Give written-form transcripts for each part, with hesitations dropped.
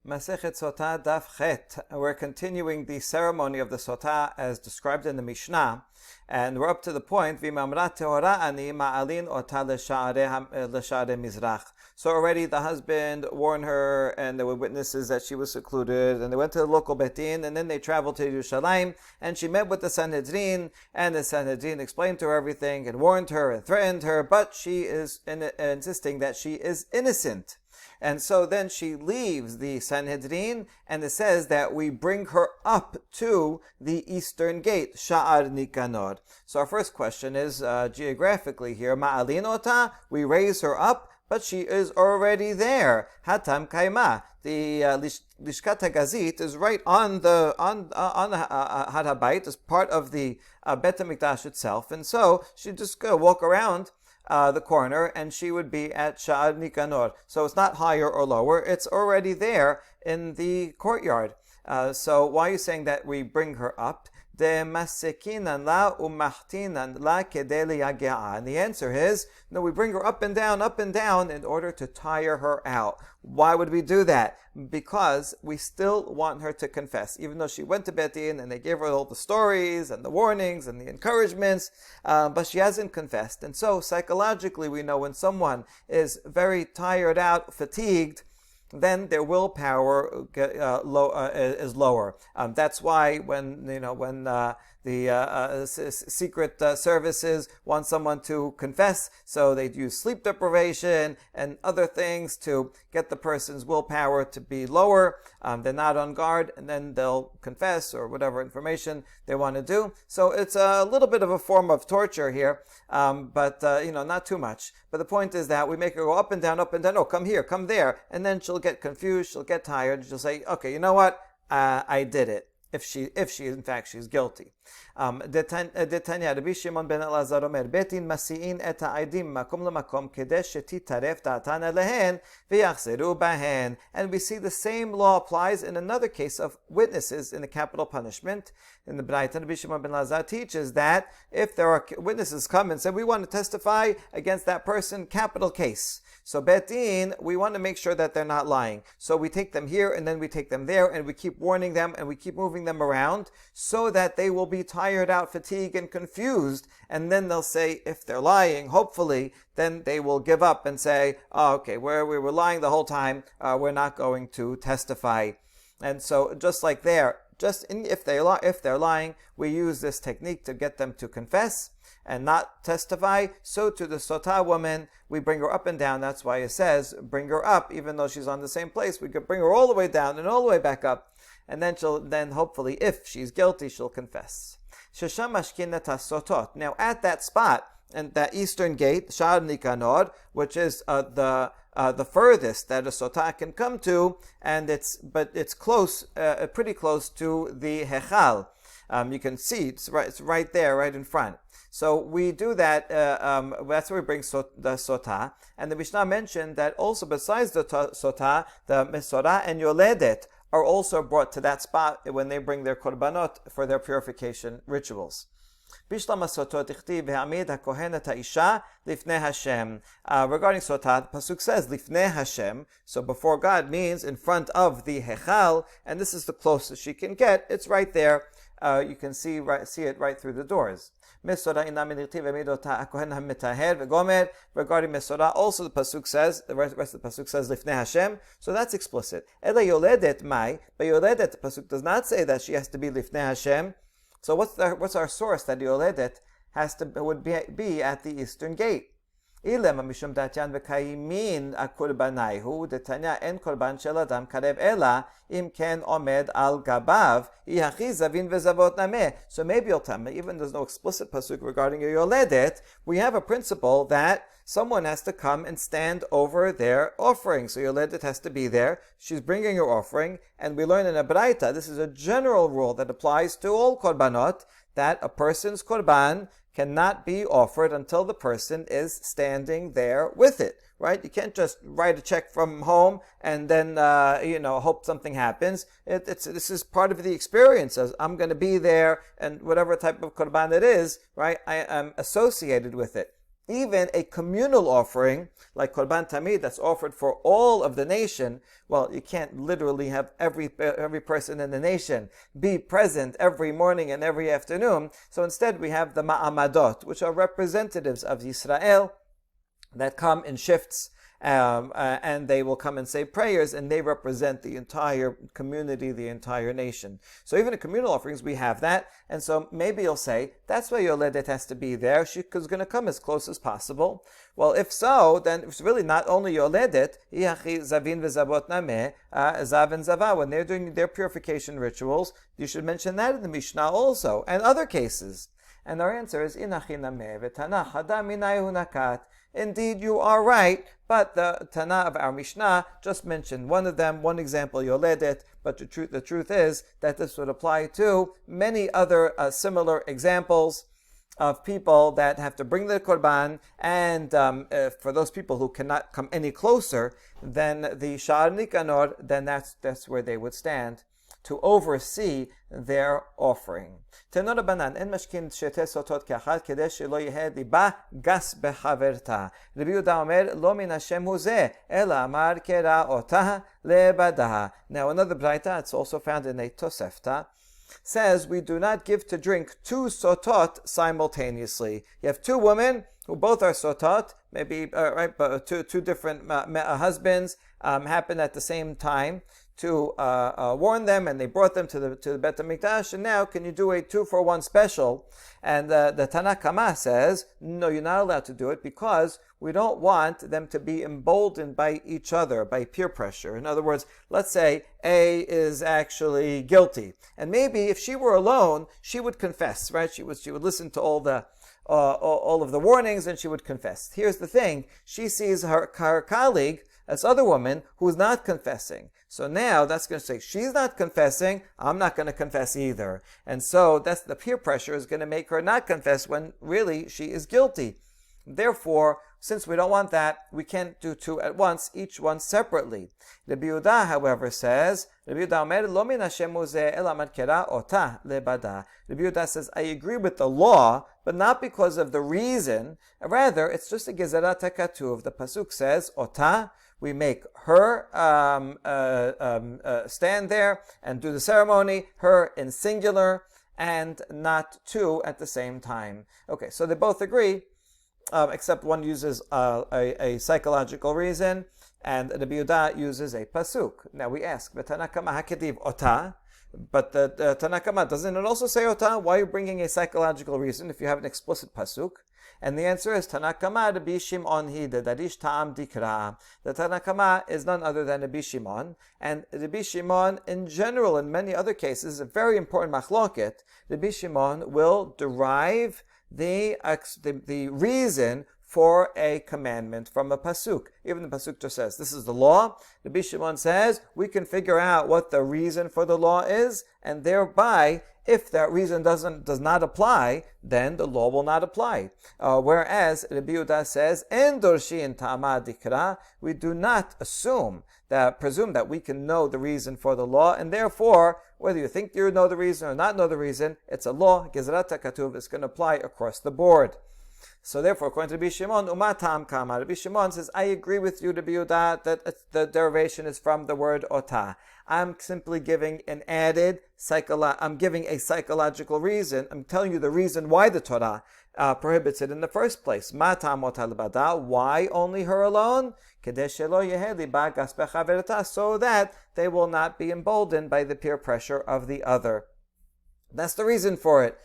Masechet Sotah Daf Chet. We're continuing the ceremony of the Sotah as described in the Mishnah, and we're up to the point V'imamra tehora ani ma'alin ota l'sha'arei mizrach. So already the husband warned her, and there were witnesses that she was secluded, and they went to the local Beit Din, and then they traveled to Yerushalayim, and she met with the Sanhedrin, and the Sanhedrin explained to her everything, and warned her, and threatened her, but she is insisting that she is innocent. And so then she leaves the Sanhedrin, and it says that we bring her up to the eastern gate, Sha'ar Nikanor. So our first question is, geographically here, Ma'alin ota, we raise her up, but she is already there. Hatam Kaima. The Lishkat HaGazit is right on the Har HaBayit, as part of the Bet HaMikdash itself, and so she just go walk around the corner, and she would be at Sha'ar Nikanor. So it's not higher or lower, it's already there in the courtyard. So why are you saying that we bring her up? And the answer is, no, we bring her up and down in order to tire her out. Why would we do that? Because we still want her to confess. Even though she went to Beit Din and they gave her all the stories and the warnings and the encouragements, but she hasn't confessed. And so psychologically we know when someone is very tired out, fatigued, then their willpower is lower. That's why when the secret services want someone to confess, so they use sleep deprivation and other things to get the person's willpower to be lower. They're not on guard, and then they'll confess or whatever information they want to do. So it's a little bit of a form of torture here, but not too much. But the point is that we make her go up and down, oh, come here, come there, and then she'll get confused, she'll get tired, she'll say, okay, you know what, I did it. If she in fact she's guilty. Detanya Rabbi Shimon ben Elazar Omer Betin masi'in et ha'edim makom lemakom kedei shetitaref da'atan lehen v'yachzeru bahen. And we see the same law applies in another case of witnesses in the capital punishment. In the Braita, Rabbi Shimon ben Elazar teaches that if there are witnesses come and say, we want to testify against that person, capital case. So Beit Din, we want to make sure that they're not lying. So we take them here and then we take them there, and we keep warning them and we keep moving them around so that they will be tired out, fatigued, and confused. And then they'll say, if they're lying, hopefully, then they will give up and say, oh, okay, we were lying the whole time, we're not going to testify. And so just like there, if they're lying, we use this technique to get them to confess and not testify. So to the Sotah woman, we bring her up and down. That's why it says, bring her up, even though she's on the same place. We could bring her all the way down and all the way back up. And then hopefully, if she's guilty, she'll confess. Shesham mashkinat hasotot. Now at that spot, and that eastern gate, Sha'ar Nikanor, which is the furthest that a Sotah can come to, and it's close, pretty close to the Hechal. You can see it's right there, right in front. So we do that. That's where we bring the Sotah. And the Mishnah mentioned that also besides the Sotah, the Mesorah and Yoledet are also brought to that spot when they bring their korbanot for their purification rituals. Regarding Sotah, the pasuk says Lifnei Hashem, so before God means in front of the Hechal, and this is the closest she can get. It's right there. You can see it right through the doors. Regarding Mesorah, also the pasuk says, the rest of the pasuk says Lifnei Hashem, so that's explicit. Ela Yoledet Mai, but Yoledet, the pasuk does not say that she has to be Lifnei Hashem. So what's our source that Yoledet would be at the eastern gate? Ilema mishum datyan v'kayimin akurbanaihu detanya en korban shel adam karev ela im ken omed al gabav ihachi zavin vezavot nameh. So maybe you'll tell me, even there's no explicit pasuk regarding a Yoledet, we have a principle that someone has to come and stand over their offering. So Yoledet has to be there. She's bringing her offering, and we learn in a Braita, this is a general rule that applies to all korbanot, that a person's korban cannot be offered until the person is standing there with it, right? You can't just write a check from home and then, hope something happens. This is part of the experience. As I'm going to be there, and whatever type of korban it is, right? I am associated with it. even a communal offering, like Korban Tamid, that's offered for all of the nation, well, you can't literally have every person in the nation be present every morning and every afternoon. So instead we have the Ma'amadot, which are representatives of Israel that come in shifts, and they will come and say prayers, and they represent the entire community, the entire nation. So even in communal offerings, we have that, and so maybe you'll say, that's why Yoledet has to be there. She's going to come as close as possible. Well, if so, then it's really not only Yoledet, Zavin v'Zavot Nameh, Zav and Zava, when they're doing their purification rituals, you should mention that in the Mishnah also, and other cases. And our answer is, Inachi Nameh v'Tanach Hadam Minayu Nakat. Indeed, you are right, but the Tana of our Mishnah just mentioned one of them, one example, Yoledet, but the truth is that this would apply to many other similar examples of people that have to bring the Korban, and for those people who cannot come any closer than the Sha'ar Nikanor, then that's where they would stand to oversee their offering. Tenor Banan en mashkin shete sotot kachad kedei shelo yehe liba gas bechaverta. Rabbi Yehuda Omer lo min Hashem hu zeh ela amar kera otah lebadaha. Now another braita, it's also found in a Tosefta, says we do not give to drink two sotot simultaneously. You have two women who both are sotot, maybe but two different husbands happen at the same time to warn them, and they brought them to the Bet HaMikdash, and now can you do a 2-for-1 special? And the Tanakh Kama says, no, you're not allowed to do it because we don't want them to be emboldened by each other, by peer pressure. In other words, let's say A is actually guilty, and maybe if she were alone, she would confess, right? She would listen to all of the warnings, and she would confess. Here's the thing: she sees her colleague, this other woman, who's not confessing. So now that's going to say, she's not confessing, I'm not going to confess either. And so that's the peer pressure is going to make her not confess when really she is guilty. Therefore, since we don't want that, we can't do two at once, each one separately. Rabbi Yehuda, however, says, Rabbi Yehuda Omer, lo min Hashem hu zeh ela amar kera otah lebada. Rabbi Yehuda says, I agree with the law, but not because of the reason. Rather, it's just a gezerat hakatuv. The pasuk says, otah, we make her stand there and do the ceremony, her in singular, and not two at the same time. Okay, so they both agree, except one uses a psychological reason, and the Yehuda uses a pasuk. Now we ask, Tanakh Kama hakediv otah, but the Tanakh Kama, doesn't it also say otah? Why are you bringing a psychological reason if you have an explicit pasuk? And the answer is Tanakh Kama Rabbi Shimon hi the darish ta'am dikra. The Tanakh Kama is none other than Rabbi Shimon, and Rabbi Shimon in general, in many other cases, is a very important machloket. Rabbi Shimon will derive the reason for a commandment from a pasuk. Even the pasuk just says, this is the law. Rabbi Shimon says, we can figure out what the reason for the law is, and thereby, if that reason does not apply, then the law will not apply. Whereas Rabbi Yehuda says, "En dorshin ta'ama dikra," we do not presume that we can know the reason for the law, and therefore, whether you think you know the reason or not know the reason, it's a law. Gezerat HaKatuv is going to apply across the board. So therefore, according to Rabbi Shimon, umatam kama. Rabbi Shimon says, I agree with you, Rabbi Yehuda, that the derivation is from the word otah. I'm simply giving I'm giving a psychological reason. I'm telling you the reason why the Torah prohibits it in the first place. Matam otah lebada. Why only her alone? Kedei shelo yeheh liba gas bechaverta, so that they will not be emboldened by the peer pressure of the other. That's the reason for it.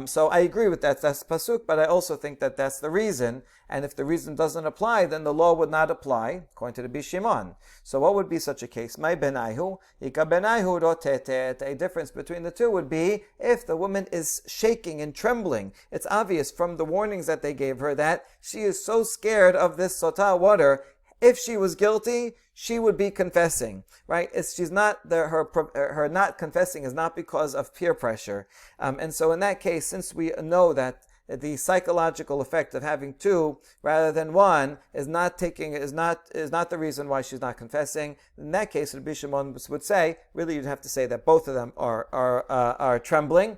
So I agree with that. That's pasuk, but I also think that that's the reason. And if the reason doesn't apply, then the law would not apply, according to Rabbi Shimon. So what would be such a case? My benaihu, ika benaihu rotetet. A difference between the two would be if the woman is shaking and trembling. It's obvious from the warnings that they gave her that she is so scared of this sotah water. If she was guilty, she would be confessing, right? She's not her not confessing is not because of peer pressure, and so in that case, since we know that the psychological effect of having two rather than one is not the reason why she's not confessing, in that case, Rabbi Shimon would say, really, you'd have to say that both of them are trembling.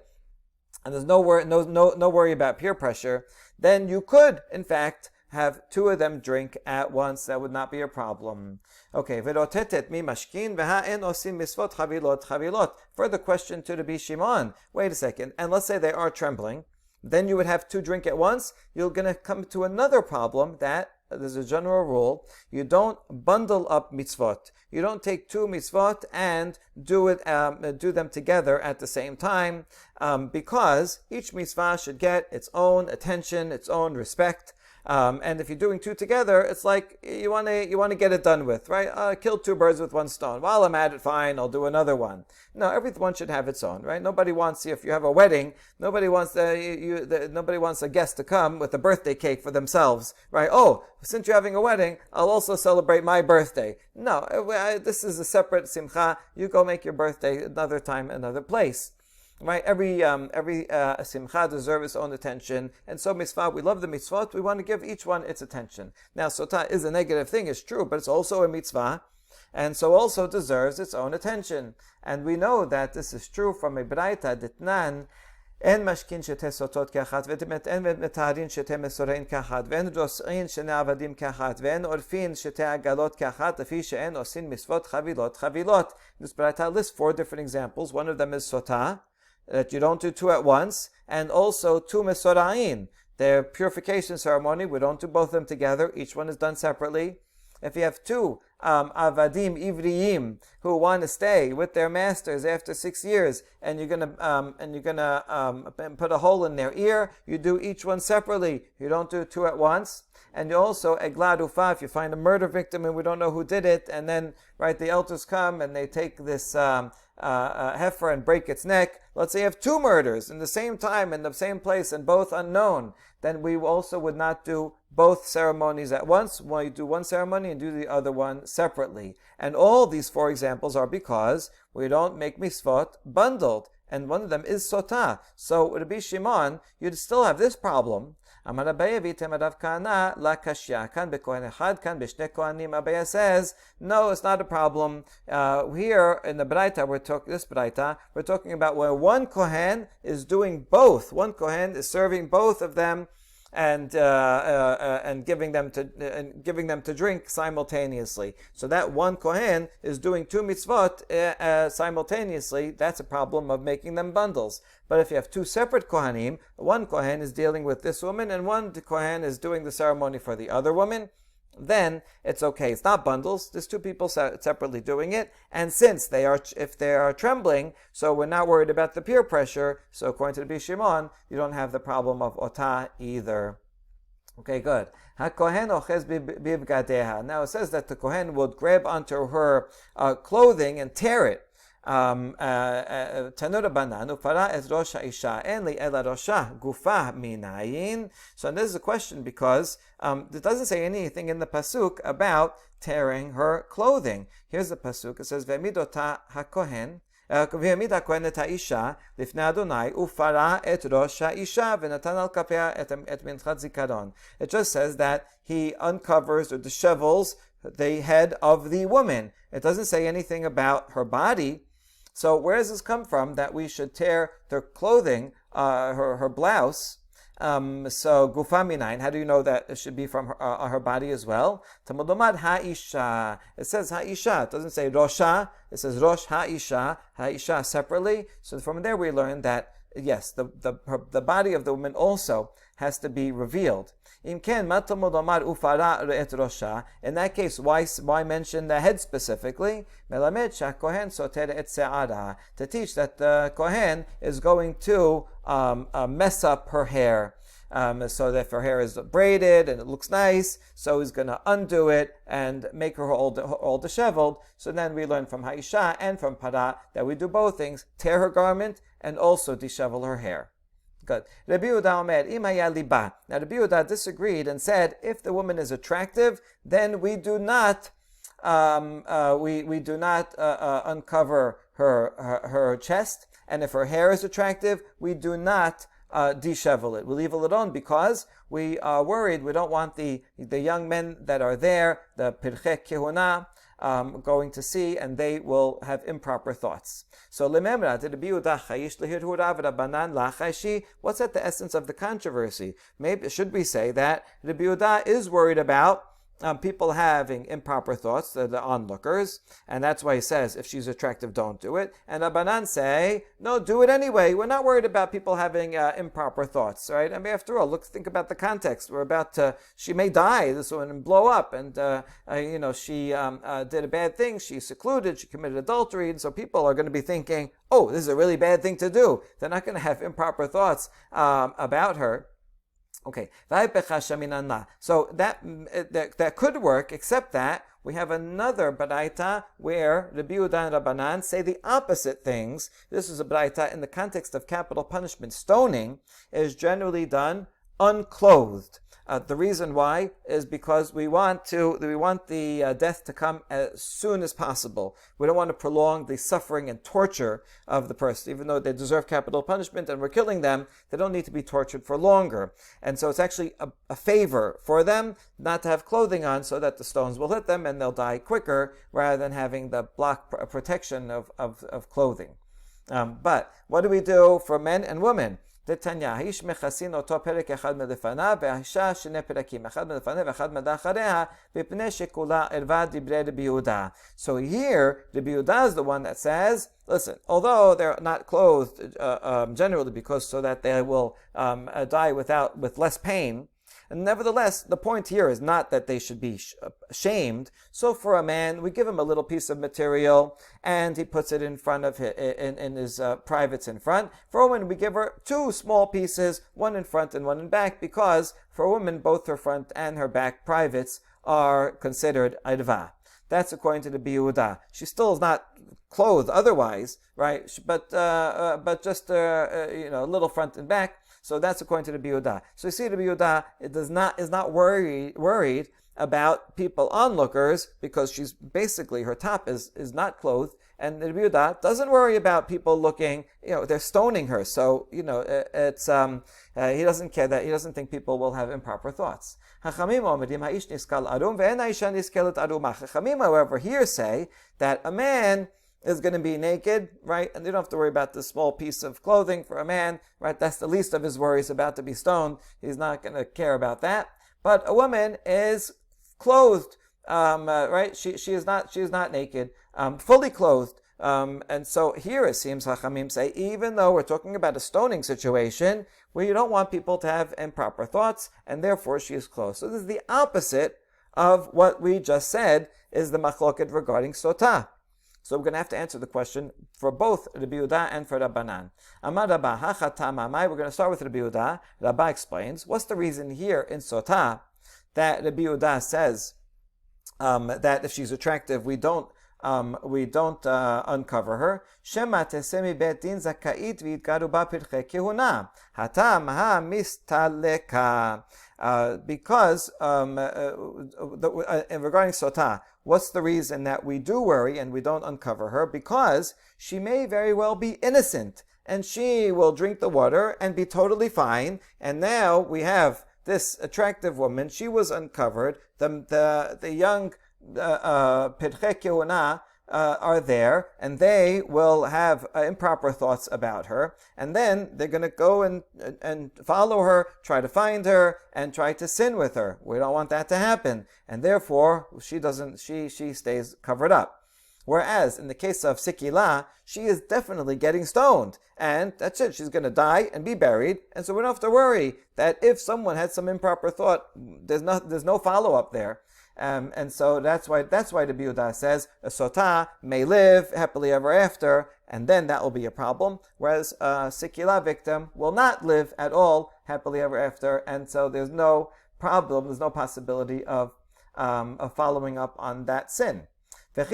and there's no worry about peer pressure, then you could, in fact, have two of them drink at once. That would not be a problem. Okay, v'rotetet mi mashkin v'ha'en osim misvot chavilot chavilot. Further question to Rabbi Shimon. Wait a second. And let's say they are trembling. Then you would have two drink at once. You're going to come to another problem that there's a general rule. You don't bundle up mitzvot. You don't take two mitzvot and do them together at the same time, because each mitzvah should get its own attention, its own respect. And if you're doing two together, it's like you want to get it done with, right? Kill two birds with one stone. While I'm at it, fine, I'll do another one. No, everyone should have its own, right? Nobody wants, if you have a wedding, nobody wants a guest to come with a birthday cake for themselves, right? Oh, since you're having a wedding, I'll also celebrate my birthday. No, this is a separate simcha. You go make your birthday another time, another place. Right, every simcha deserves its own attention, and so mitzvah, we love the mitzvot, we want to give each one its attention. Now, sotah is a negative thing, it's true, but it's also a mitzvah, and so also deserves its own attention. And we know that this is true from a braita ditnan, en mashkin shete sotot kachat, en metarin shete mesorein kachat, en ros'in shene avadim kachat, en orfin shete agalot kachat, afi she'en osin mitzvot chavilot. This braita lists 4 different examples. One of them is sotah, that you don't do two at once, and also two mesora'in, their purification ceremony. We don't do both of them together. Each one is done separately. If you have two avadim ivriyim who want to stay with their masters after 6 years, and you're gonna put a hole in their ear, you do each one separately. You don't do two at once. And you also eglad ufa, if you find a murder victim and we don't know who did it, and then the elders come and they take this heifer and break its neck. Let's say you have 2 murders in the same time, in the same place, and both unknown. Then we also would not do both ceremonies at once. Well, you do one ceremony and do the other one separately. And all these 4 examples are because we don't make mitzvot bundled. And one of them is sotah. So Rabbi Shimon, you'd still have this problem. Amar Abaye v'tem Rav Kahana la kashya. Kan bekohen echad, kan b'shnei kohanim. Abaye says, no, it's not a problem. Here in the braita, we're talking about where one kohen is doing both. One kohen is serving both of them and giving them to drink simultaneously. So that one kohen is doing 2 mitzvot simultaneously. That's a problem of making them bundles. But if you have 2 separate kohanim, one kohen is dealing with this woman and one kohen is doing the ceremony for the other woman, then it's okay. It's not bundles. There's 2 people separately doing it. And since if they are trembling, so we're not worried about the peer pressure, so according to the Bishimon, you don't have the problem of otah either. Okay, good. HaKohen ochez bivgadeha. Now it says that the Kohen would grab onto her clothing and tear it. Tanur banan ufara et rosh ha'isha en li ela rosha gufa minayin. So this is a question because it doesn't say anything in the pasuk about tearing her clothing. Here's the pasuk. It says ve'midota hakohen. Ve'mid hakohen et ha'isha lifnei Adonai ufara et rosh ha'isha ve'natan al kapea et minchat zikaron. It just says that he uncovers or dishevels the head of the woman. It doesn't say anything about her body. So where does this come from that we should tear their clothing, her blouse? So gufa minayin. How do you know that it should be from her body as well? Talmud lomad ha'isha. It says ha'isha. It doesn't say rosha. It says rosh ha'isha. Ha'isha separately. So from there we learn that yes, the body of the woman also has to be revealed. In that case, why mention the head specifically? To teach that the Kohen is going to mess up her hair. So that if her hair is braided and it looks nice, so he's going to undo it and make her all disheveled. So then we learn from Ha'isha and from Para that we do both things, tear her garment and also dishevel her hair. Good. Rabbi Yehuda Omer, Im haya liba. Now Rabbi Yehuda disagreed and said, if the woman is attractive, then we do not uncover her chest, and if her hair is attractive, we do not dishevel it. We leave it alone because we are worried. We don't want the young men that are there, the pirche kehuna, going to see, and they will have improper thoughts. So, what's at the essence of the controversy? Maybe should we say that Rabbi Yehuda is worried about people having improper thoughts, the onlookers, and that's why he says, if she's attractive, don't do it. And Rabbanan say, no, do it anyway. We're not worried about people having improper thoughts, right? I mean, after all, think about the context. We're about to, she may die, this woman, and blow up, and, she did a bad thing, she's secluded, she committed adultery, and so people are going to be thinking, oh, this is a really bad thing to do. They're not going to have improper thoughts about her. Okay, so that could work, except that we have another baraita where Rabbi Yehuda and Rabbanan say the opposite things. This is a baraita in the context of capital punishment. Stoning is generally done unclothed. The reason why is because we want the death to come as soon as possible. We don't want to prolong the suffering and torture of the person. Even though they deserve capital punishment and we're killing them, they don't need to be tortured for longer. And so it's actually a favor for them not to have clothing on, so that the stones will hit them and they'll die quicker, rather than having the block protection of clothing. But what do we do for men and women? דתניא, האיש מכסין אותו פרק אחד מלפניו, והאישה שני פרקים, אחד מלפניו ואחד מאחריה, מפני שכולה ערווה דברי רבי יהודה. So here, Rabbi Yehuda is the one that says, listen, although they're not clothed generally because so that they will die with less pain, and nevertheless, the point here is not that they should be shamed. So for a man, we give him a little piece of material, and he puts it in front of his privates in front. For a woman, we give her two small pieces, one in front and one in back, because for a woman, both her front and her back privates are considered irva. That's according to the Rabbi Yehuda. She still is not clothed otherwise, right? But just a little front and back. So that's according to the Rabbi Yehuda. So you see, the Rabbi Yehuda is not worried about people onlookers, because she's basically, her top is not clothed, and the Rabbi Yehuda doesn't worry about people looking. They're stoning her. So it's he doesn't care that he doesn't think people will have improper thoughts. Chachamim, however, here say that a man is going to be naked, right? And you don't have to worry about this small piece of clothing for a man, right? That's the least of his worries, about to be stoned. He's not going to care about that. But a woman is clothed, right? She is not naked, fully clothed. And so here it seems Hachamim say, even though we're talking about a stoning situation where you don't want people to have improper thoughts, and therefore she is clothed. So this is the opposite of what we just said is the machloket regarding Sotah. So we're going to have to answer the question for both Rabbi Yehuda and for Rabbanan. Amar Rabba hachatamamai. We're going to start with Rabbi Yehuda. Rabba explains, what's the reason here in Sotah that Rabbi Yehuda says that if she's attractive, we don't uncover her. Shema tesemi bet din zakait v'yitgaru ba pirchei kehuna. Hatam ha mistaleka. Because regarding Sotah, what's the reason that we do worry and we don't uncover her? Because she may very well be innocent, and she will drink the water and be totally fine. And now we have this attractive woman. She was uncovered. The young Pirchei Kehuna are there, and they will have improper thoughts about her, and then they're going to go and follow her, try to find her, and try to sin with her. We don't want that to happen, and therefore she stays covered up. Whereas in the case of Sikila, she is definitely getting stoned, and that's it. She's going to die and be buried, and so we don't have to worry that if someone had some improper thought, there's no follow up there. And so that's why the Rabbi Yehuda says a Sotah may live happily ever after, and then that will be a problem. Whereas a Sikila victim will not live at all happily ever after, and so there's no problem, there's no possibility of following up on that sin. And if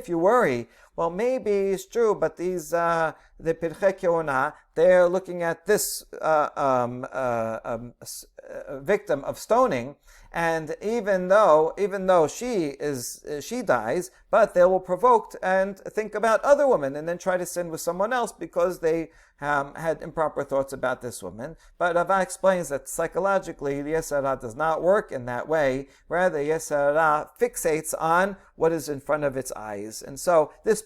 you worry, well, maybe it's true, but these the Pirchei Kehuna, they're looking at this victim of stoning, and even though she dies, but they will provoke and think about other women and then try to sin with someone else because they had improper thoughts about this woman. But Rava explains that psychologically the Yetzer Hara does not work in that way. Rather, Yetzer Hara fixates on what is in front of its eyes. And so this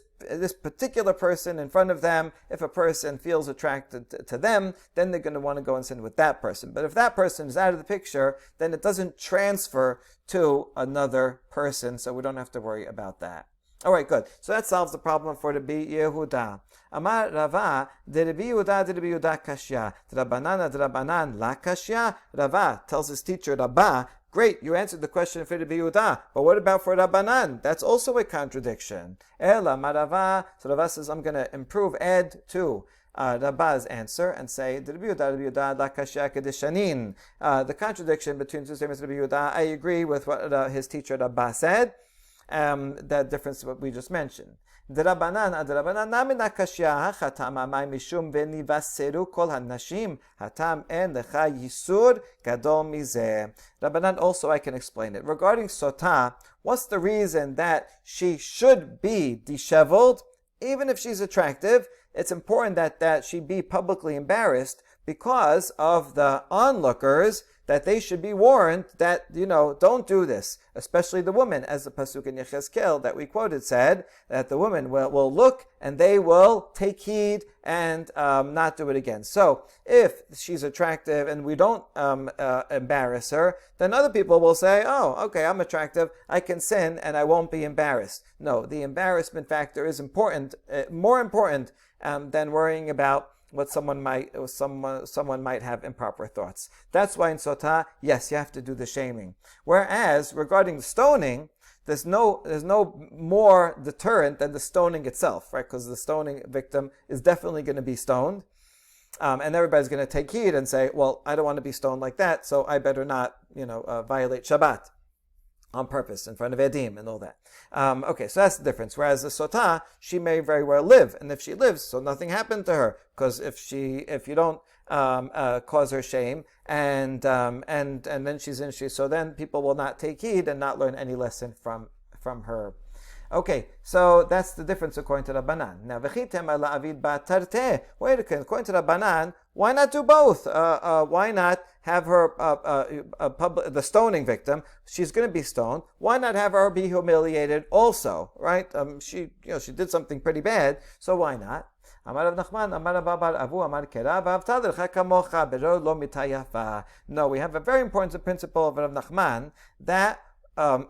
particular person in front of them, if a person feels attracted to them, then they're going to want to go and sin with that person. But if that person is out of the picture, then it doesn't transfer to another person, so we don't have to worry about that. All right, good. So that solves the problem for Rabbi Yehuda. Amar Rava, de Rabbi Yehuda kashya, Drabanan la kashya. Rava tells his teacher Rabba, great, you answered the question for Rabbi Yehuda, but what about for Rabbanan? That's also a contradiction. Ela Marava. So Rava says, I'm going to add to Rabba's answer and say, the contradiction between two statements of Rabbi Yehuda, I agree with what his teacher Rabba said, that difference what we just mentioned. Rabbanan also I can explain it. Regarding Sotah, what's the reason that she should be disheveled? Even if she's attractive, it's important that she be publicly embarrassed because of the onlookers, that they should be warned that, don't do this. Especially the woman, as the pasuk in Yechezkel that we quoted said, that the woman will look and they will take heed and not do it again. So, if she's attractive and we don't embarrass her, then other people will say, oh, okay, I'm attractive, I can sin and I won't be embarrassed. No, the embarrassment factor is important, more important than worrying about what someone might have improper thoughts. That's why in Sotah, yes, you have to do the shaming. Whereas regarding the stoning, there's no more deterrent than the stoning itself, right? Because the stoning victim is definitely going to be stoned, and everybody's going to take heed and say, well, I don't want to be stoned like that, so I better not, violate Shabbat on purpose in front of Edim and all that. Okay, so that's the difference. Whereas the Sotah, she may very well live, and if she lives, so nothing happened to her, because if you don't cause her shame, and then she's in, so then people will not take heed and not learn any lesson from her. Okay, so that's the difference according to Rabbanan. Now, v'chitem ala avid ba'tarte. Wait a second, according to Rabbanan, why not do both? Why not have her the stoning victim? She's going to be stoned. Why not have her be humiliated also? Right? She did something pretty bad, so why not? No, we have a very important principle of Rav Nachman that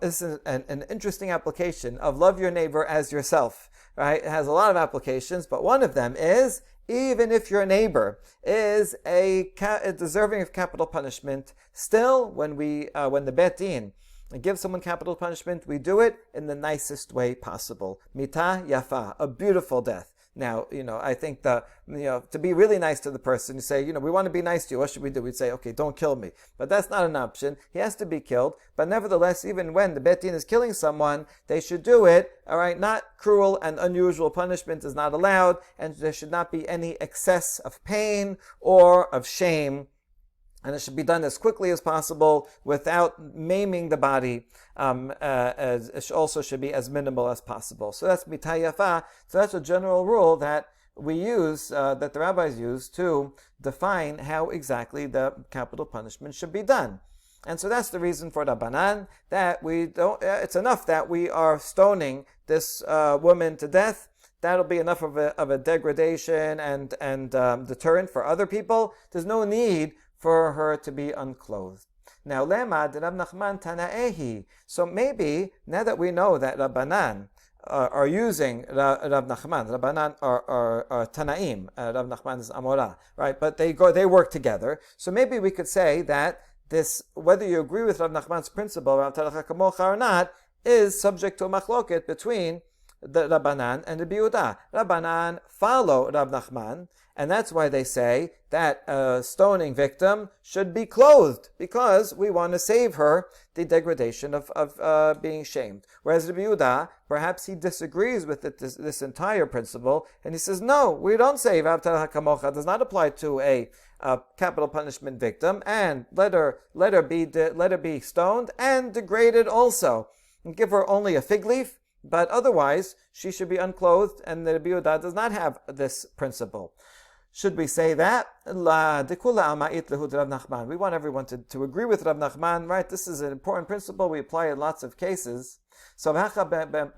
this is an interesting application of love your neighbor as yourself. Right? It has a lot of applications, but one of them is, even if your neighbor is deserving of capital punishment, still, when the Bet Din give someone capital punishment, we do it in the nicest way possible. Mita yafa, a beautiful death. Now, I think to be really nice to the person, you say, we want to be nice to you. What should we do? We'd say, okay, don't kill me. But that's not an option. He has to be killed. But nevertheless, even when the Bet Din is killing someone, they should do it, all right? Not cruel and unusual punishment is not allowed, and there should not be any excess of pain or of shame. And it should be done as quickly as possible without maiming the body. It also should be as minimal as possible. So that's mitayafa. So that's a general rule that we use, that the rabbis use to define how exactly the capital punishment should be done. And so that's the reason for Rabbanan, that it's enough that we are stoning this woman to death. That'll be enough of a degradation and deterrent for other people. There's no need for her to be unclothed. Now, Lema de Rav Nachman Tana'ehi. So maybe, now that we know that Rabbanan are using Rav Nachman, Rabbanan are Tana'im, Rav Nachman is Amora, right? But they work together. So maybe we could say that this, whether you agree with Rav Nachman's principle, Rav Tadach Kamocha or not, is subject to a machloket between the Rabbanan and the Yehuda. Rabbanan follow Rav Nachman, and that's why they say that a stoning victim should be clothed, because we want to save her the degradation of being shamed. Whereas Rabbi Yehuda, perhaps he disagrees with this entire principle, and he says, no, we don't say V'avtal hakamocha does not apply to a capital punishment victim, and let her be stoned and degraded also, and give her only a fig leaf. But otherwise, she should be unclothed, and the Rabbi Yehuda does not have this principle. Should we say that? We want everyone to agree with Rav Nachman, right? This is an important principle. We apply it in lots of cases. So, rather, the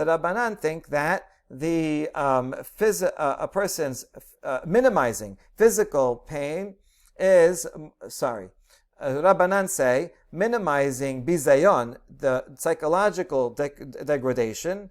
Rabbanan think that a person's minimizing physical pain is, Rabbanan say minimizing bizayon, the psychological degradation,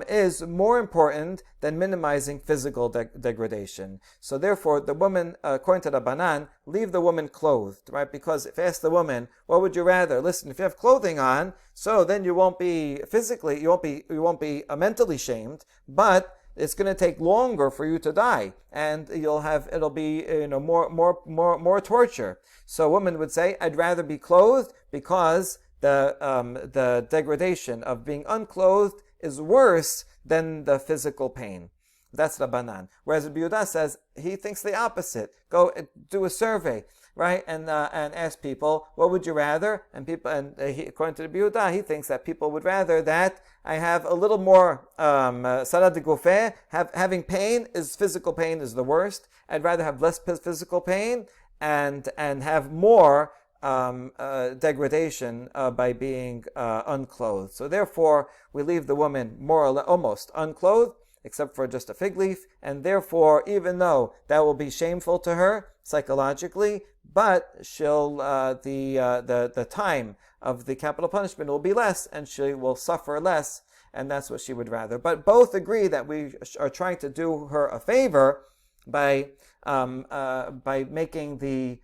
is more important than minimizing physical degradation. So therefore, the woman, according to Rabbanan, leave the woman clothed, right? Because if ask the woman, what would you rather? Listen, if you have clothing on, so then you won't be physically, you won't be mentally shamed, but it's going to take longer for you to die, and it'll be more torture. So a woman would say, I'd rather be clothed, because the degradation of being unclothed is worse than the physical pain. That's Rabbanan. Whereas Rabbi Yehuda says he thinks the opposite. Go do a survey, right, and ask people, what would you rather? And according to Rabbi Yehuda, he thinks that people would rather that I have a little more sarah de gufeh. Having pain physical pain is the worst. I'd rather have less physical pain and have more degradation by being unclothed. So therefore, we leave the woman more or less almost unclothed, except for just a fig leaf, and therefore, even though that will be shameful to her psychologically, but she'll the time of the capital punishment will be less, and she will suffer less, and that's what she would rather. But both agree that we are trying to do her a favor by making the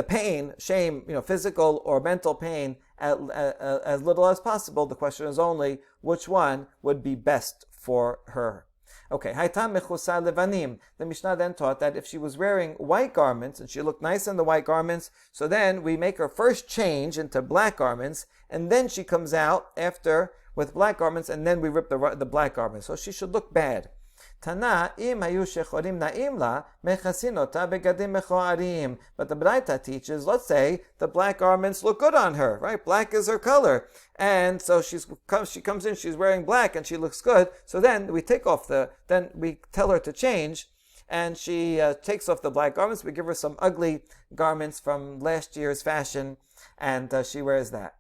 pain, shame, physical or mental pain, as little as possible. The question is only which one would be best for her. Okay, Haitam mechusa levanim. The Mishnah then taught that if she was wearing white garments and she looked nice in the white garments, so then we make her first change into black garments, and then she comes out after with black garments, and then we rip the black garments. So she should look bad. Tana im hayu shechorim na'im la mechasin ota begadim mechoarim. But the Braita teaches, let's say the black garments look good on her, right? Black is her color, and so she comes in, she's wearing black, and she looks good. So then we then we tell her to change, and she takes off the black garments. We give her some ugly garments from last year's fashion, and she wears that.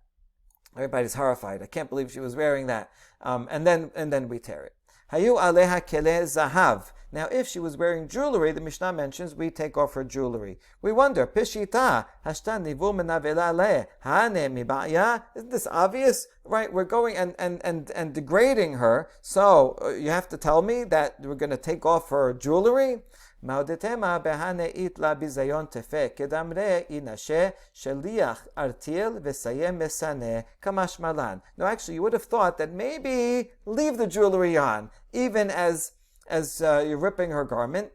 Everybody's horrified. I can't believe she was wearing that. And then we tear it. Hayu aleha kele zahav. Now, if she was wearing jewelry, the Mishnah mentions we take off her jewelry. We wonder, Pishita, hashtan nivu menavela le, hane mibaya. Isn't this obvious? Right, we're going and degrading her, so you have to tell me that we're going to take off her jewelry? Maudetema behane itla bizayon tefe kedamre inashe sheliach artil vesayem mesane kamash malan. No, actually, you would have thought that maybe leave the jewelry on, even as you're ripping her garment,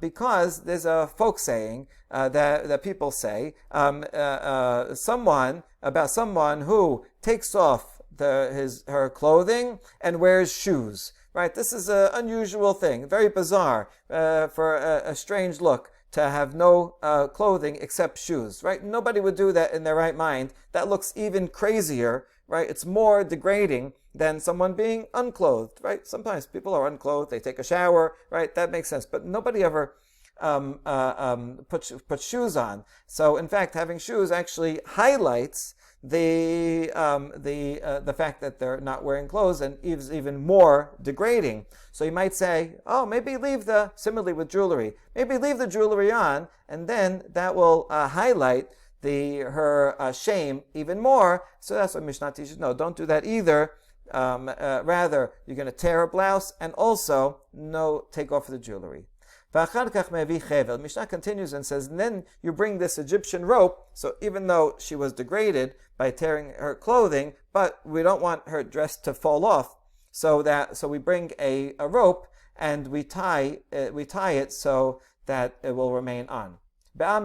because there's a folk saying that people say someone who takes off her clothing and wears shoes. Right, this is an unusual thing, very bizarre for a strange look to have no clothing except shoes. Right, nobody would do that in their right mind. That looks even crazier. Right, it's more degrading than someone being unclothed. Right, sometimes people are unclothed, they take a shower. Right, that makes sense. But nobody ever put shoes on. So in fact, having shoes actually highlights the fact that they're not wearing clothes, and is even more degrading. So you might say, maybe similarly with jewelry, maybe leave the jewelry on, and then that will highlight her shame even more. So that's what Mishnah teaches. No, don't do that either. Rather, you're going to tear her blouse, and also take off the jewelry. Mishnah continues and says, and then you bring this Egyptian rope, so even though she was degraded by tearing her clothing, but we don't want her dress to fall off, so we bring a rope and we tie it so that it will remain on. Question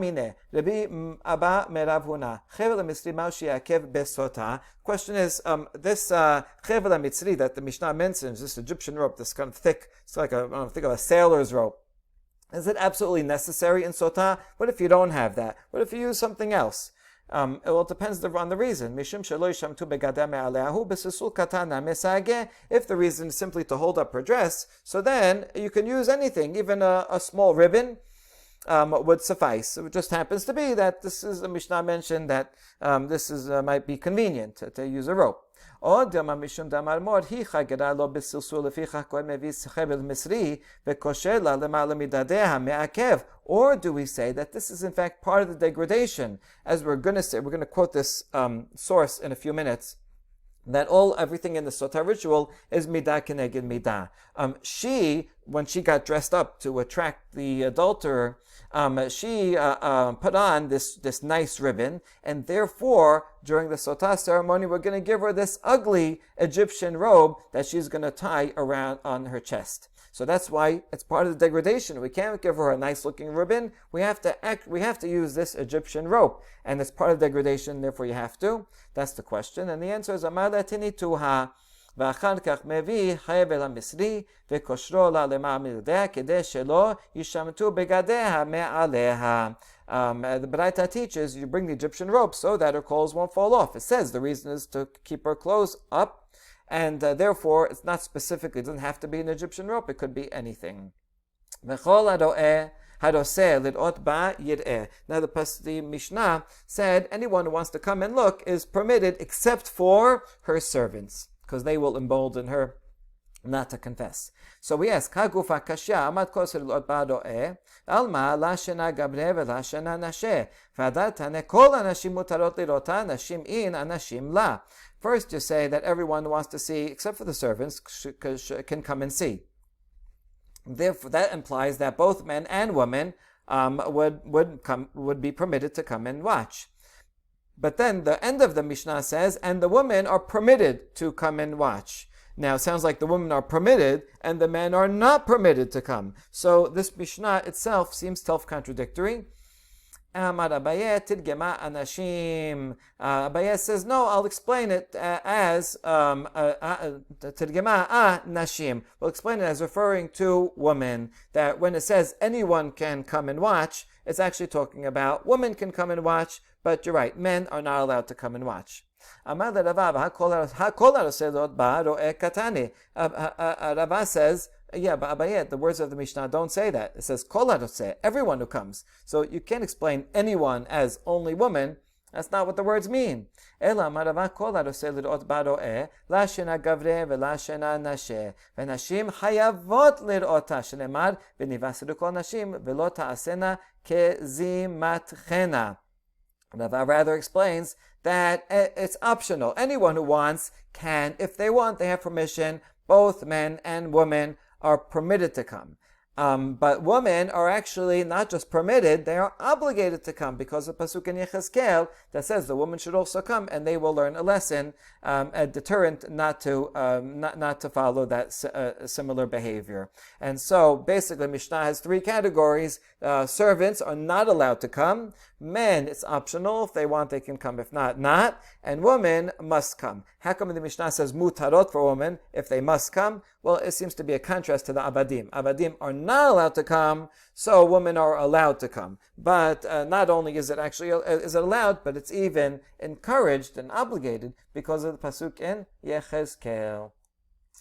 is, this chevel mitzri that the Mishnah mentions, this Egyptian rope, this kind of thick, it's like think of a sailor's rope. Is it absolutely necessary in Sotah? What if you don't have that? What if you use something else? It depends on the reason. If the reason is simply to hold up her dress, so then you can use anything, even a small ribbon would suffice. It just happens to be that this is the Mishnah mentioned that this is might be convenient to use a rope. Or do we say that this is in fact part of the degradation? As we're going to say, we're going to quote this source in a few minutes, that everything in the Sotah ritual is midah keneged midah. She, when she got dressed up to attract the adulterer, she put on this nice ribbon, and therefore, during the Sotah ceremony, we're going to give her this ugly Egyptian robe that she's going to tie around on her chest. So that's why it's part of the degradation. We can't give her a nice-looking ribbon. We have to use this Egyptian rope, and it's part of degradation. Therefore, you have to. That's the question, and the answer is Amar Tinituha. ואחר כך מביא חבל המצרי וקושרו לה למעמדיה כדי שלא ישמטו בגדיה מעליה. The Baraita teaches you bring the Egyptian rope so that her clothes won't fall off. It says the reason is to keep her clothes up, and therefore it's not specifically, it doesn't have to be an Egyptian rope, it could be anything. וכל הרואה Hadoseh lidot ba yir'eh. Now the Mishnah said anyone who wants to come and look is permitted except for her servants, because they will embolden her not to confess. So we ask, Hagufa kashya amad koser lidot ba ro'eh alma la shena gabre vela shena nashe v'adatane kol anashim mutarot lirota nashim in anashim la. First you say that everyone who wants to see, except for the servants, can come and see. Therefore, that implies that both men and women would be permitted to come and watch. But then the end of the Mishnah says, and the women are permitted to come and watch. Now, it sounds like the women are permitted and the men are not permitted to come. So this Mishnah itself seems self-contradictory. Abaye says, no, I'll explain it as Tidgema nashim. We'll explain it as referring to women, that when it says anyone can come and watch, it's actually talking about women can come and watch, but you're right, men are not allowed to come and watch. Rava says, yeah, but Abaye, the words of the Mishnah don't say that. It says kol hadoseh, everyone who comes. So you can't explain anyone as only woman. That's not what the words mean. Ela marava kol hadoseh lirot ba ro'eh la shena gavre vela shena nashe v'nashim hayavot lirota shenemar v'nivasiru kol nashim v'lo ta'asena kezimatchena. Rava rather explains that it's optional. Anyone who wants can, if they want, they have permission. Both men and women are permitted to come. But women are actually not just permitted, they are obligated to come, because of Pasuk in Yechezkel that says the woman should also come, and they will learn a lesson, a deterrent not to follow that similar behavior. And so basically Mishnah has three categories. Servants are not allowed to come. Men, it's optional. If they want, they can come. If not, not. And women must come. How come the Mishnah says mutarot for women if they must come? Well, it seems to be a contrast to the abadim. Abadim are not allowed to come, so women are allowed to come. But not only is it allowed, but it's even encouraged and obligated because of the pasuk in Yechezkel.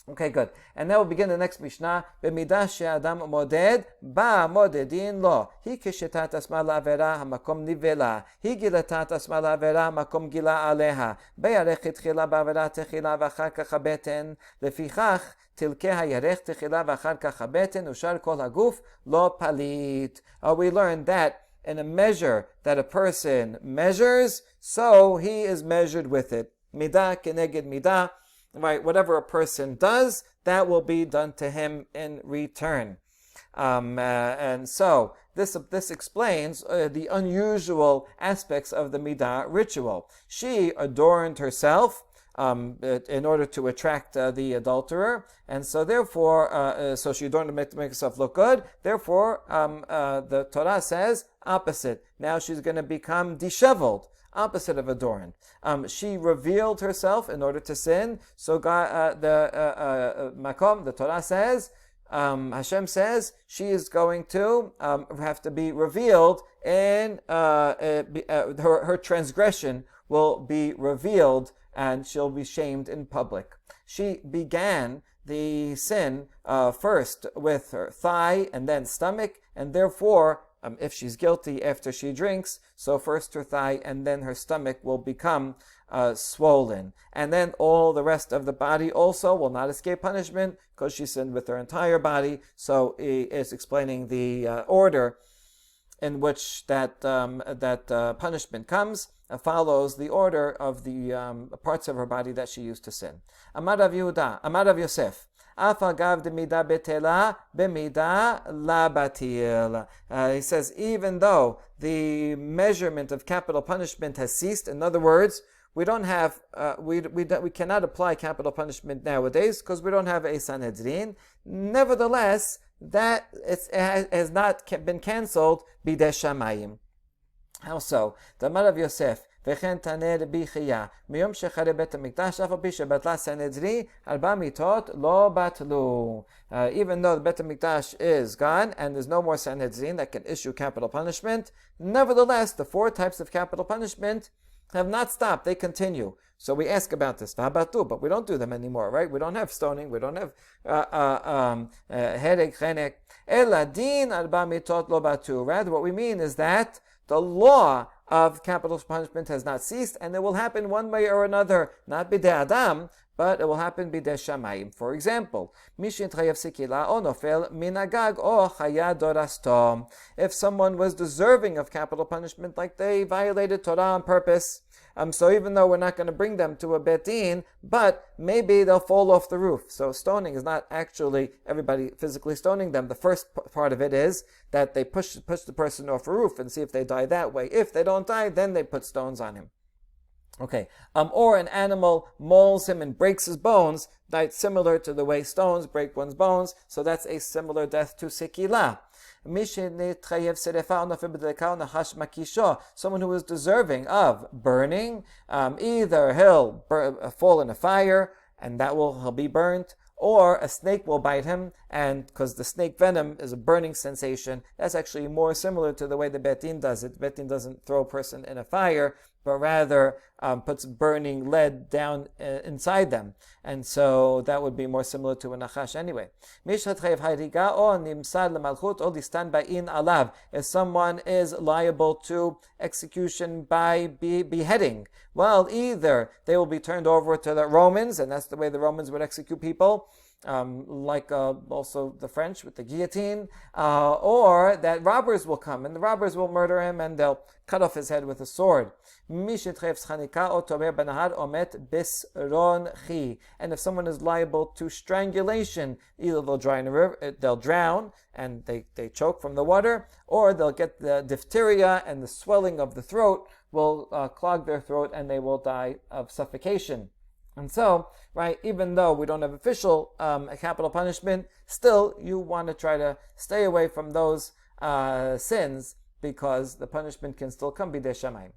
Okay, good. And now we'll begin the next Mishnah. B'midah she'adam moded, ba modedin lo. Hi kishetat asma la'avera hamakom nivela. Hi gilatat asma la'avera hamakom gila aleha. Beyarech tchila ba'avera techila v'achar kach habeten. Lefichach tilke hayarech techila v'achar kach habeten. Ushar kol haguf lo palit. We learned that in a measure that a person measures, so he is measured with it. Midah keneged midah. Right, whatever a person does, that will be done to him in return. And so this explains the unusual aspects of the midah ritual. She adorned herself in order to attract the adulterer, and so therefore, so she adorned to make herself look good. Therefore, the Torah says opposite. Now she's going to become disheveled, opposite of adorned. She revealed herself in order to sin. So God, the Torah says, Hashem says she is going to have to be revealed, and her transgression will be revealed, and she'll be shamed in public. She began the sin first with her thigh and then stomach, and therefore, if she's guilty after she drinks, so first her thigh and then her stomach will become swollen. And then all the rest of the body also will not escape punishment because she sinned with her entire body. So it's explaining the order in which that punishment comes. Follows the order of the parts of her body that she used to sin. Amar Rav Yehuda, Amar Rav Yosef, Af agav de midah betela b'midah la batil. He says, even though the measurement of capital punishment has ceased, in other words, we don't have, we cannot apply capital punishment nowadays because we don't have a Sanhedrin. Nevertheless, that has not been cancelled bidei shamayim. How so? The Amar Rav Yosef, וכן תענה רבי חייא, מיום שחרב בית המקדש, אף על פי שבטלה סנהדרין, 4 מיתות לא בטלו. Even though the Beit HaMikdash is gone, and there's no more Sanhedrin that can issue capital punishment, nevertheless, the 4 types of capital punishment have not stopped. They continue. So we ask about this, but we don't do them anymore, right? We don't have stoning, we don't have hereg, chenek. Ela din 4 mitot lo batu. Rather, what we mean is that the law of capital punishment has not ceased, and it will happen one way or another, not bidei Adam, but it will happen bidei Shamayim. For example, mishin trayev sikila o nofel minagag o chaya dorastom. If someone was deserving of capital punishment, like they violated Torah on purpose, so even though we're not going to bring them to a bet din, but maybe they'll fall off the roof. So stoning is not actually everybody physically stoning them. The first part of it is that they push the person off a roof and see if they die that way. If they don't die, then they put stones on him. Okay. Or an animal mauls him and breaks his bones, died similar to the way stones break one's bones. So that's a similar death to Sekilah. Someone who is deserving of burning, either he'll fall in a fire and he'll be burnt, or a snake will bite him, and because the snake venom is a burning sensation, that's actually more similar to the way the Bet Din does it. Bet Din doesn't throw a person in a fire, but rather puts burning lead down inside them. And so that would be more similar to a nachash anyway. If someone is liable to execution by beheading, well, either they will be turned over to the Romans, and that's the way the Romans would execute people, like also the French with the guillotine, or that robbers will come, and the robbers will murder him, and they'll cut off his head with a sword. And if someone is liable to strangulation, either they'll drown in a river, they'll drown and they choke from the water, or they'll get the diphtheria and the swelling of the throat will clog their throat and they will die of suffocation. And so, right, even though we don't have official capital punishment, still you want to try to stay away from those sins because the punishment can still come bidei shamayim.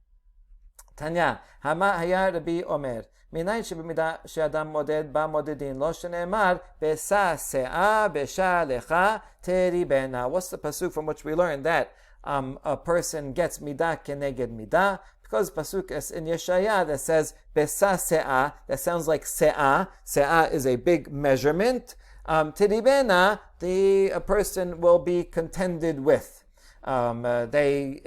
Tanya, Hama haya Rabbi Omer, minayin shebemidah she'adam moded ba modedin lo shene'emar besa se'a besha lecha teri bena. What's the pasuk from which we learn that a person gets midah keneged midah? Because pasuk is in Yeshaya that says besa se'a, that sounds like se'a. Se'a is a big measurement. Teri bena, a person will be contended with. They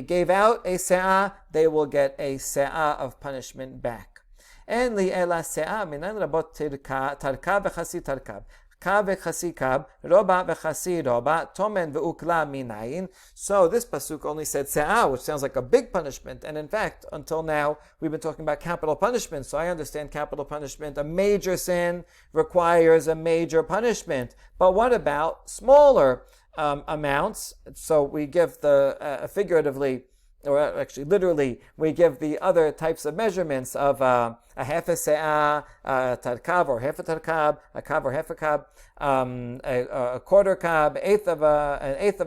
gave out a se'ah, they will get a se'ah of punishment back. En li ela se'ah minan rabot tarka v'chasi tarkab. Ka v'chasi kab, roba v'chasi roba, tomen v'ukla minayin. So this pasuk only said se'ah, which sounds like a big punishment. And in fact, until now, we've been talking about capital punishment. So I understand capital punishment. A major sin requires a major punishment. But what about smaller amounts. So we give the figuratively, or actually literally, we give the other types of measurements of a half a se'ah, a tarkab or half a tarkab, a kab or half a kab, a quarter kab, an eighth of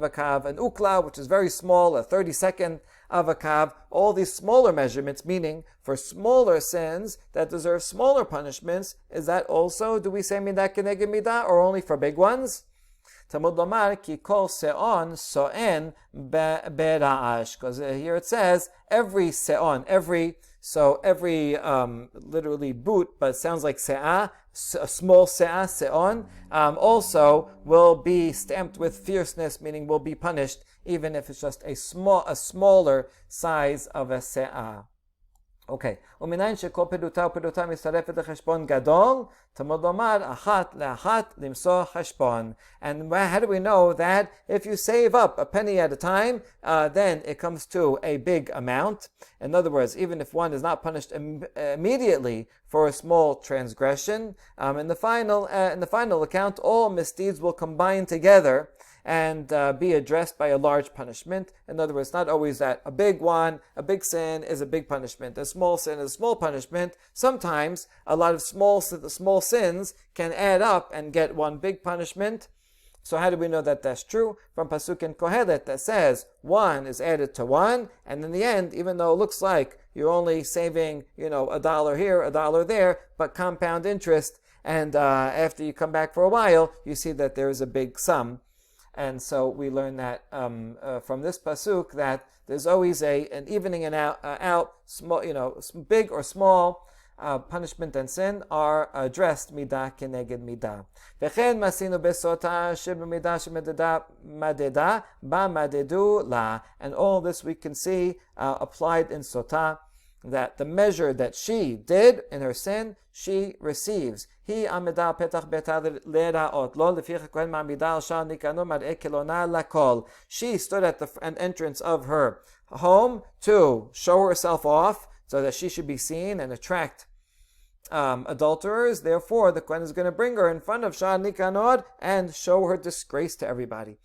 a kab, an ukla, which is very small, a 32nd of a kab. All these smaller measurements, meaning for smaller sins that deserve smaller punishments. Is that also, do we say midah keneged midah, or only for big ones? Talmud lomar ki kol se'on so'en bera'ash, because here it says every se'on, every literally boot, but it sounds like se'ah, a small se'ah, se'on, also will be stamped with fierceness, meaning will be punished, even if it's just a smaller size of a se'ah. Okay. ומניין שכל פדותה ופדותה מצטרפת לחשבון גדול, תלמוד לומר אחת לאחת למסור חשבון. And how do we know that if you save up a penny at a time, then it comes to a big amount? In other words, even if one is not punished immediately for a small transgression, in the final account, all misdeeds will combine together and be addressed by a large punishment. In other words, not always that a big sin is a big punishment. A small sin is a small punishment. Sometimes a lot of small sins can add up and get one big punishment. So how do we know that that's true? From Pasuk in Kohelet that says one is added to one, and in the end, even though it looks like you're only saving, $1 here, $1 there, but compound interest, and after you come back for a while, you see that there is a big sum. And so we learn that from this pasuk that there's always an evening and out, small, big or small punishment and sin are addressed midah keneged midah. V'chen masinu besotah sheb'midah shemededa madeda ba'madedu la. And all this we can see applied in Sotah, that the measure that she did in her sin, she receives. He amida petach beta leraot lo leficha kohen ma'amida al shal nikanu mar'e kelona lakol. She stood at the entrance of her home to show herself off, so that she should be seen and attract adulterers. Therefore, the kohen is going to bring her in front of shal nikanor and show her disgrace to everybody.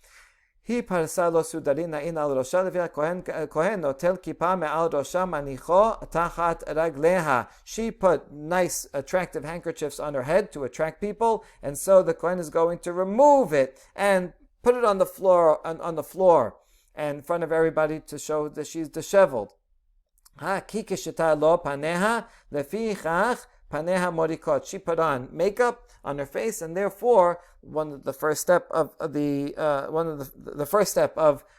He parsa lo sudarina in al rosha levi kohen notel kippah me'al rosha manicho tachat ragleha. She put nice, attractive handkerchiefs on her head to attract people, and so the kohen is going to remove it and put it on the floor, and in front of everybody to show that she's disheveled. Ha kikishita lo paneha lefichach paneha morikot. She put on makeup on her face, and therefore the first step of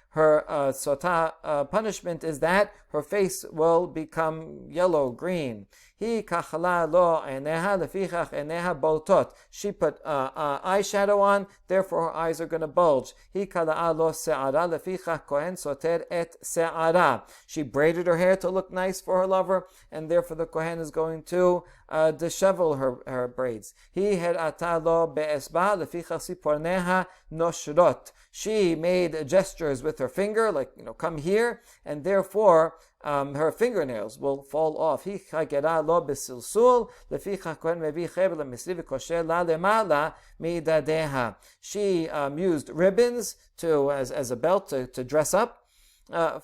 her Sotah punishment is that her face will become yellow-green. He kachala lo eneha lefichach eneha boltot. She put eyeshadow on, therefore her eyes are going to bulge. He kala'a lo se'ara lefichach kohen soter et se'ara. She braided her hair to look nice for her lover, and therefore the kohen is going to dishevel her braids. He herata lo be'esba lefichach siporneha noshrot. She made gestures with her finger, like, come here, and therefore her fingernails will fall off. He chagera lo besilsul lefichach kohen mevi chevel lemisri v'kosher la lemala midadeha. She used ribbons as a belt to dress up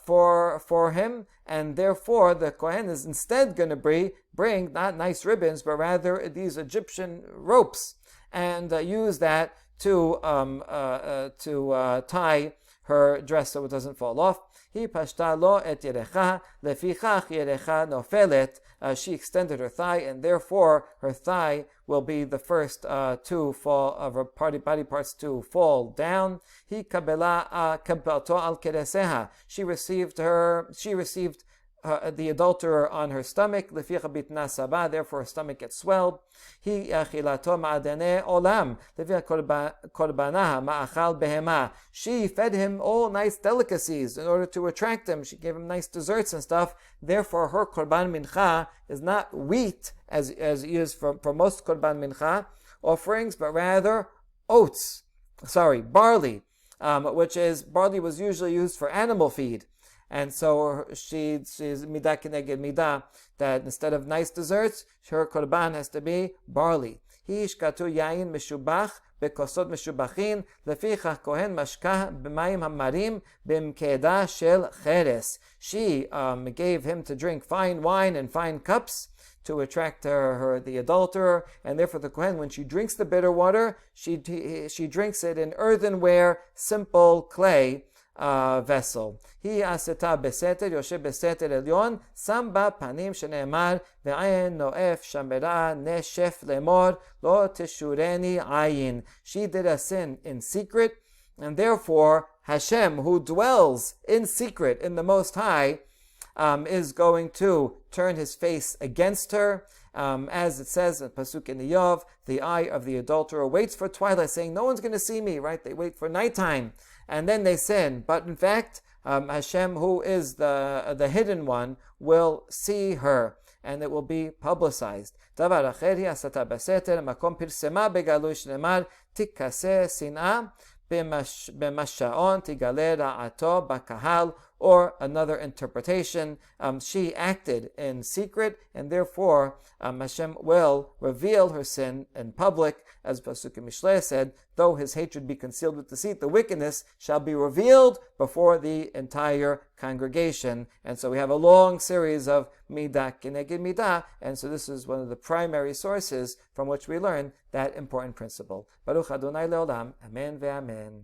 for him, and therefore the kohen is instead going to bring not nice ribbons, but rather these Egyptian ropes, and use that to tie her dress so it doesn't fall off. He pashta lo et yerecha lefichach yerecha nofelet. She extended her thigh, and therefore her thigh will be the first to fall of her body parts to fall down. He kabela kabelto al kereseha. She received the adulterer on her stomach, leficha bitna sabah, therefore her stomach gets swelled. He achilato ma'adene olam, leficha korbanaha ma'achal behema. She fed him all nice delicacies in order to attract him. She gave him nice desserts and stuff. Therefore her korban mincha is not wheat, as used for most korban mincha offerings, but rather barley, barley was usually used for animal feed. And so she's midah keneged midah, that instead of nice desserts, her korban has to be barley. Hi ishkatu yain meshubach bekosot meshubachin lefichach kohen mashkah b'mayim hamarim b'mkeda shel cheres. She gave him to drink fine wine and fine cups to attract the adulterer, and therefore the Kohen, when she drinks the bitter water, she drinks it in earthenware, simple clay vessel. Hi aseta beseter, yoshe beseter elyon, samba panim sheneemar, ve'ayin noef shamera neshef lemor, lo teshureni ayin. She did a sin in secret, and therefore Hashem, who dwells in secret in the Most High, is going to turn his face against her. As it says in Pasuk in Iyov, the eye of the adulterer waits for twilight, saying, no one's going to see me, right? They wait for nighttime, and then they sin. But in fact, Hashem, who is the hidden one, will see her, and it will be publicized. Davar acher hi asata beseter, makom pirsema begalui shnemar, tikaseh sinah, b'mashaon tigale ra'ato bakahal. Or another interpretation, she acted in secret, and therefore Hashem will reveal her sin in public, as Pasuk in Mishlei said, though his hatred be concealed with deceit, the wickedness shall be revealed before the entire congregation. And so we have a long series of midah keneged midah, and so this is one of the primary sources from which we learn that important principle. Baruch Adonai Leolam, Amen ve'Amen.